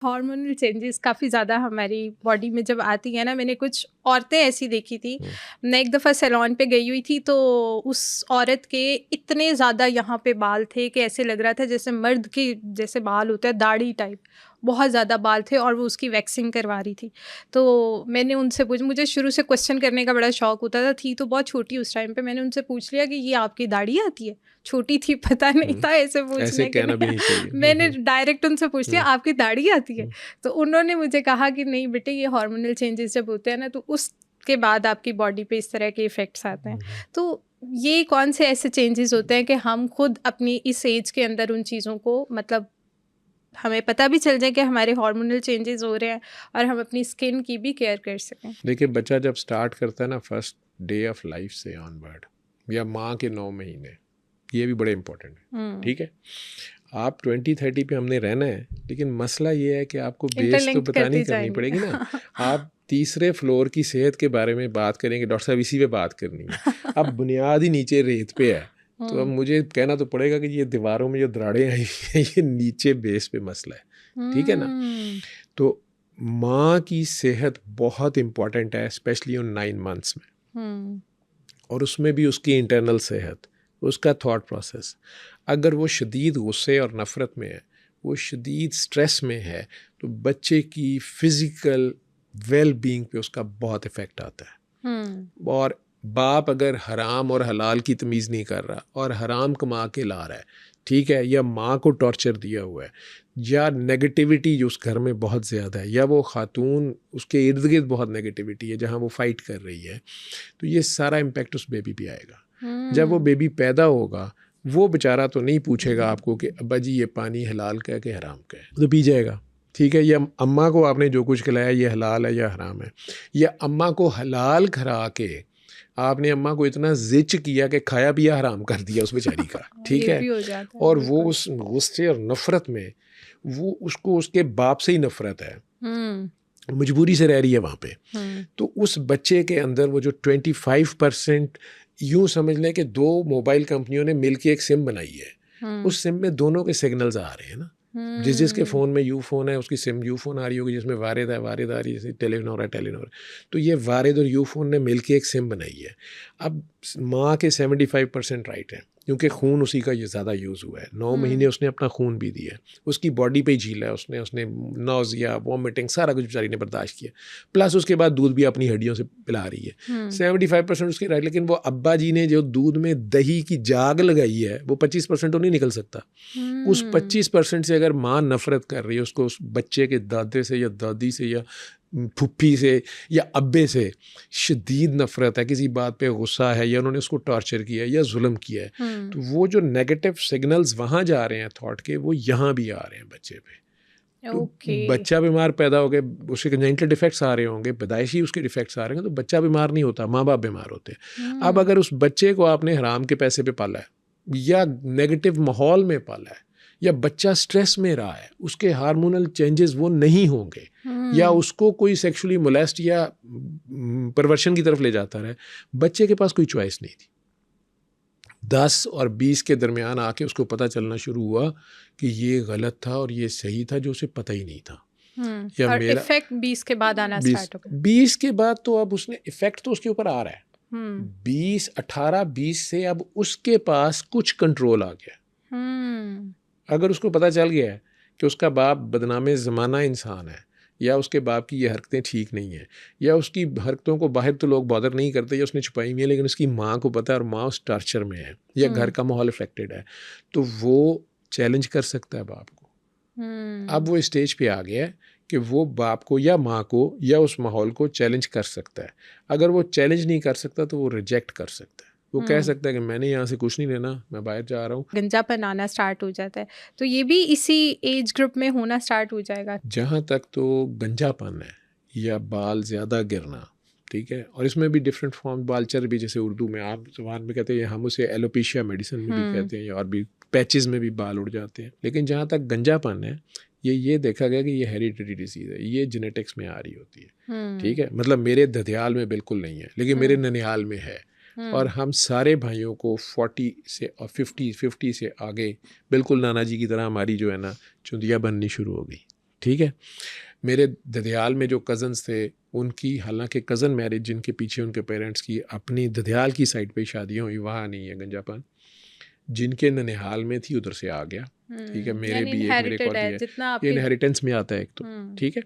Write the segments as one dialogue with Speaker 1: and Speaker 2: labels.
Speaker 1: Hormonal changes काफ़ी ज़्यादा हमारी बॉडी में जब आती है ना, मैंने कुछ औरतें ऐसी देखी थी। मैं एक दफ़ा सैलून पे गई हुई थी, तो उस औरत के इतने ज़्यादा यहाँ पे बाल थे कि ऐसे लग रहा था जैसे मर्द के जैसे बाल होते हैं, दाढ़ी टाइप, बहुत ज़्यादा बाल थे, और वो उसकी वैक्सिंग करवा रही थी। तो मैंने उनसे पूछ मुझे शुरू से क्वेश्चन करने का बड़ा शौक होता था, थी तो बहुत छोटी उस टाइम पे। मैंने उनसे पूछ लिया कि ये आपकी दाढ़ी आती है? छोटी थी, पता नहीं था ऐसे
Speaker 2: ऐसे
Speaker 1: पूछने के
Speaker 2: कहना भी
Speaker 1: लिए।
Speaker 2: नहीं चाहिए।
Speaker 1: मैंने डायरेक्ट उनसे पूछ लिया, आपकी दाढ़ी आती है?
Speaker 2: हम्म,
Speaker 1: तो उन्होंने मुझे कहा कि नहीं बेटे, ये हार्मोनल चेंजेस जब होते हैं ना, तो उसके बाद आपकी बॉडी पे इस तरह के इफ़ेक्ट्स आते हैं। तो ये कौन से ऐसे चेंजेस होते हैं कि हम खुद अपनी इस एज के अंदर उन चीज़ों को, मतलब हमें पता भी चल जाए कि हमारे हार्मोनल चेंजेस हो रहे हैं, और हम अपनी स्किन की भी केयर कर सकें?
Speaker 2: देखिए, बच्चा जब स्टार्ट करता है ना फर्स्ट डे ऑफ लाइफ से ऑनवर्ड, या माँ के 9 महीने, ये भी बड़े इंपॉर्टेंट है। ठीक है, आप 20-30 पे हमने रहना है, लेकिन मसला ये है कि आपको बेस तो
Speaker 1: इंटरलिंक्ड
Speaker 2: बतानी
Speaker 1: करती
Speaker 2: करनी
Speaker 1: जाएंगी।
Speaker 2: पड़ेगी ना। आप तीसरे फ्लोर की सेहत के बारे में बात करेंगे, डॉक्टर साहब इसी पे बात करनी है। अब बुनियाद ही नीचे रेत पे है, तो अब मुझे कहना तो पड़ेगा कि ये दीवारों में जो दरारें आई हैं ये नीचे बेस पे मसला है। ठीक है ना। तो माँ की सेहत बहुत इम्पॉर्टेंट है, स्पेशली उन 9 मंथ्स में, और उसमें भी उसकी इंटरनल सेहत, उसका थॉट प्रोसेस। अगर वो शदीद गुस्से और नफ़रत में है, वो शदीद स्ट्रेस में है, तो बच्चे की फ़िज़िकल वेल बीइंग पे उसका बहुत इफ़ेक्ट आता है। और बाप अगर हराम और हलाल की तमीज़ नहीं कर रहा और हराम कमा के ला रहा है, ठीक है, या माँ को टॉर्चर दिया हुआ है, या नेगेटिविटी जो उस घर में बहुत ज़्यादा है, या वो खातून उसके इर्द गिर्द बहुत नेगेटिविटी है जहाँ वो फाइट कर रही है, तो ये सारा इम्पैक्ट उस बेबी पे आएगा। जब वो बेबी पैदा होगा, वो बेचारा तो नहीं पूछेगा आपको कि अब्बा जी ये पानी हलाल का है कि हराम का है, तो पी जाएगा। ठीक है, या अम्मा को आपने जो कुछ खिलाया ये हलाल है या हराम है, या अम्मा को हलाल खरा के आपने अम्मा को इतना जिच किया कि खाया पिया हराम कर दिया उस बेचारी का। ठीक
Speaker 1: ये
Speaker 2: है,
Speaker 1: भी हो जाता है,
Speaker 2: और वो
Speaker 1: बिल्कुल।
Speaker 2: उस गुस्से और नफ़रत में, वो उसको उसके बाप से ही नफ़रत है, मजबूरी से रह रही है वहाँ पे। तो उस बच्चे के अंदर वो जो 25%, यूँ समझ लें कि 2 मोबाइल कंपनियों ने मिलके एक सिम बनाई है, उस सिम में दोनों के सिग्नल्स आ रहे हैं ना। जिसके फ़ोन में यू फ़ोन है उसकी सिम यू फ़ोन आ रही होगी, जिसमें वारिद है वारिद आ रही है, जैसे टेलीनॉर है टेलीनॉर। तो ये वारिद और यू फ़ोन ने मिलके एक सिम बनाई है। अब माँ के 75% राइट है, क्योंकि खून उसी का ये ज़्यादा यूज़ हुआ है। 9 महीने उसने अपना खून भी दिया है, उसकी बॉडी पे ही झीला है उसने, उसने नौजिया वॉमिटिंग सारा कुछ बेचारी ने बर्दाश्त किया, प्लस उसके बाद दूध भी अपनी हड्डियों से पिला रही है। 75% उसके राइट, लेकिन वो अब्बा जी ने जो दूध में दही की जाग लगाई है, वो 25% तो नहीं निकल सकता। उस 25% से अगर माँ नफ़रत कर रही है, उसको उस बच्चे के दादे से या दादी से या फुप्पी से या अब्बे से शदीद नफ़रत है, किसी बात पे गुस्सा है, या उन्होंने उसको टॉर्चर किया है या जुल्म किया है, तो वो जो नेगेटिव सिग्नल्स वहाँ जा रहे हैं थॉट के, वो यहाँ भी आ रहे हैं बच्चे पे। तो बच्चा बीमार पैदा हो गया, उसके कंजेनिटल डिफेक्ट्स आ रहे होंगे, पैदाइशी उसके डिफेक्ट्स आ रहे हैं, तो बच्चा बीमार नहीं होता, माँ बाप बीमार होते हैं। अब अगर उस बच्चे को आपने हराम के पैसे पे पाला है, या नेगेटिव माहौल में पाला है, या बच्चा स्ट्रेस में रहा है, उसके हार्मोनल चेंजेस वो नहीं होंगे, या उसको कोई सेक्सुअली मोलेस्ट या परवर्शन की तरफ ले जाता रहे, बच्चे के पास कोई चॉइस नहीं थी। 10 और 20 के दरमियान आके उसको पता चलना शुरू हुआ कि ये गलत था और ये सही था, जो उसे पता ही नहीं था।
Speaker 1: या और मेरा इफेक्ट 20 के बाद आना स्टार्ट हो गया।
Speaker 2: 20 के बाद तो अब उसने इफेक्ट तो उसके ऊपर आ रहा है। 20, 18, 20 से अब उसके पास कुछ कंट्रोल आ गया। अगर उसको पता चल गया है कि उसका बाप बदनामे ज़माना इंसान है, या उसके बाप की ये हरकतें ठीक नहीं है, या उसकी हरकतों को बाहर तो लोग बॉदर नहीं करते, या उसने छुपाई हुई है, लेकिन उसकी माँ को पता है और माँ उस टॉर्चर में है, या घर का माहौल इफेक्टेड है, तो वो चैलेंज कर सकता है बाप को। अब वो स्टेज पे आ गया है कि वो बाप को या माँ को या उस माहौल को चैलेंज कर सकता है। अगर वो चैलेंज नहीं कर सकता तो वो रिजेक्ट कर सकता है। वो कह सकता है कि मैंने यहाँ से कुछ नहीं लेना, मैं बाहर जा रहा हूँ।
Speaker 1: गंजापन आना स्टार्ट हो जाता है, तो ये भी इसी एज ग्रुप में होना स्टार्ट हो जाएगा।
Speaker 2: जहाँ तक तो गंजापन है या बाल ज़्यादा गिरना, ठीक है, और इसमें भी डिफरेंट फॉर्म, बालचर भी, जैसे उर्दू में आप ज़बान में कहते हैं, हम उसे एलोपेशिया मेडिसिन में भी कहते हैं, या और भी पैचेस में भी बाल उड़ जाते हैं। लेकिन जहाँ तक गंजापन है, ये देखा गया कि ये हेरिडिटरी डिजीज़ है, ये जेनेटिक्स में आ रही होती है। ठीक है, मतलब मेरे ददियाल में बिल्कुल नहीं है, लेकिन मेरे ननिहाल में है। और हम सारे भाइयों को 40 से और 50 से आगे बिल्कुल नाना जी की तरह हमारी जो है ना चुंदिया बननी शुरू हो गई। ठीक है। मेरे ददयाल में जो कज़न्स थे, उनकी हालांकि कज़न मैरिज जिनके पीछे उनके पेरेंट्स की अपनी ददयाल की साइड पे शादियाँ हुई, वहाँ नहीं है गंजापान। जिनके ननिहाल में थी उधर से आ गया, ठीक है। मेरे भी एक मेरे कॉल भी है, ये इनहेरिटेंस में आता है एक तो, ठीक है।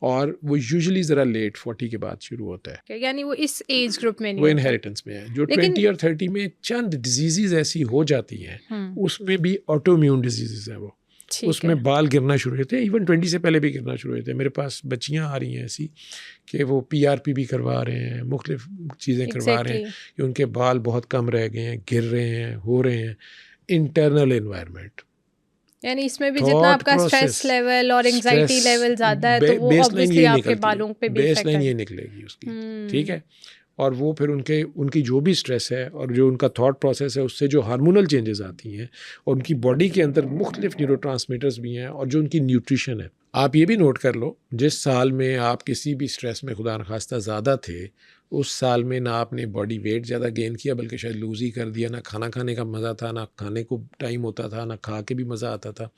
Speaker 2: और वो यूजुअली ज़रा लेट 40 के बाद शुरू होता है,
Speaker 1: यानी वो इस एज ग्रुप में नहीं,
Speaker 2: वो इनहेरिटेंस में है। जो 20 और 30 में चंद डिजीज़ ऐसी हो जाती हैं, उसमें भी ऑटोइम्यून डिजीज़ है वो, उसमें बाल गिरना शुरू होते हैं। इवन 20 से पहले भी गिरना शुरू होते हैं। मेरे पास बच्चियां आ रही हैं ऐसी कि वो PRP भी करवा रहे हैं, मुख्तलिफ चीज़ें करवा रहे हैं कि उनके बाल बहुत कम रह गए हैं, गिर रहे हैं, हो रहे हैं। इंटरनल एनवायरनमेंट,
Speaker 1: यानी इसमें भी जितना आपका स्ट्रेस लेवल और एंजाइटी लेवल ज़्यादा है तो वो ऑब्वियसली आपके बालों पे भी इफेक्ट
Speaker 2: बेसलाइन ये निकलेगी उसकी, ठीक है। और वो फिर उनकी जो भी स्ट्रेस है और जो उनका थॉट प्रोसेस है, उससे जो हार्मोनल चेंजेस आती हैं, और उनकी बॉडी के अंदर मुख्तलिफ न्यूरोट्रांसमीटर्स भी हैं, और जो उनकी न्यूट्रिशन है। आप ये भी नोट कर लो, जिस साल में आप किसी भी स्ट्रेस में खुदा न खास्ता ज़्यादा थे, उस साल में ना आपने बॉडी वेट ज़्यादा गेन किया, बल्कि शायद लूज ही कर दिया। ना खाना खाने का मज़ा था, ना खाने को टाइम होता था, ना खा के भी मज़ा आता था।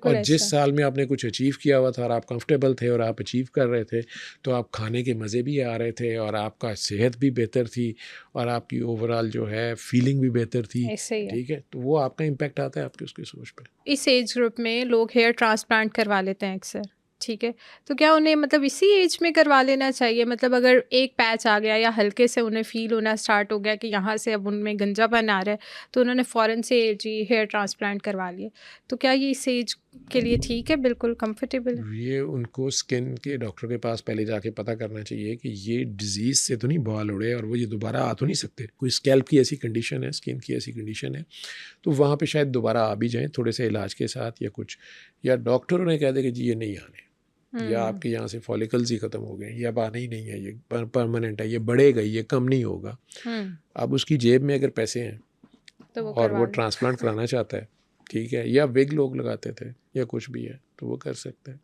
Speaker 2: और जिस साल में आपने कुछ अचीव किया हुआ था और आप कंफर्टेबल थे और आप अचीव कर रहे थे, तो आप खाने के मज़े भी आ रहे थे, और आपका सेहत भी बेहतर थी, और आपकी ओवरऑल जो है फीलिंग भी बेहतर थी, ठीक है। तो वो आपका इम्पैक्ट आता है आपकी उसकी सोच पर।
Speaker 1: इस एज ग्रुप में लोग हेयर ट्रांसप्लांट करवा लेते हैं अक्सर, ठीक है। तो क्या उन्हें मतलब इसी एज में करवा लेना चाहिए? मतलब अगर एक पैच आ गया या हल्के से उन्हें फील होना स्टार्ट हो गया कि यहाँ से अब उनमें गंजापन आ रहा है, तो उन्होंने फ़ौरन से जी हेयर ट्रांसप्लांट करवा लिए, तो क्या ये इस एज के लिए ठीक है, बिल्कुल कंफर्टेबल है?
Speaker 2: ये उनको स्किन के डॉक्टर के पास पहले जाके पता करना चाहिए कि ये डिजीज़ से तो नहीं बाल उड़े और वो ये दोबारा आ तो नहीं सकते। कोई स्कैल्प की ऐसी कंडीशन है, स्किन की ऐसी कंडीशन है, तो वहाँ पे शायद दोबारा आ भी जाएँ थोड़े से इलाज के साथ या कुछ, या डॉक्टर उन्हें कह दे कि जी ये नहीं आने, या आपके यहाँ से फॉलिकल्स ही ख़त्म हो गए, ये अब आना ही नहीं है, ये परमानेंट है, ये बढ़ेगा, ये कम नहीं होगा। अब उसकी जेब में अगर पैसे हैं तो और वो ट्रांसप्लांट कराना चाहता है, ठीक है, या विग लोग लगाते थे या कुछ भी है, तो वो कर सकते हैं।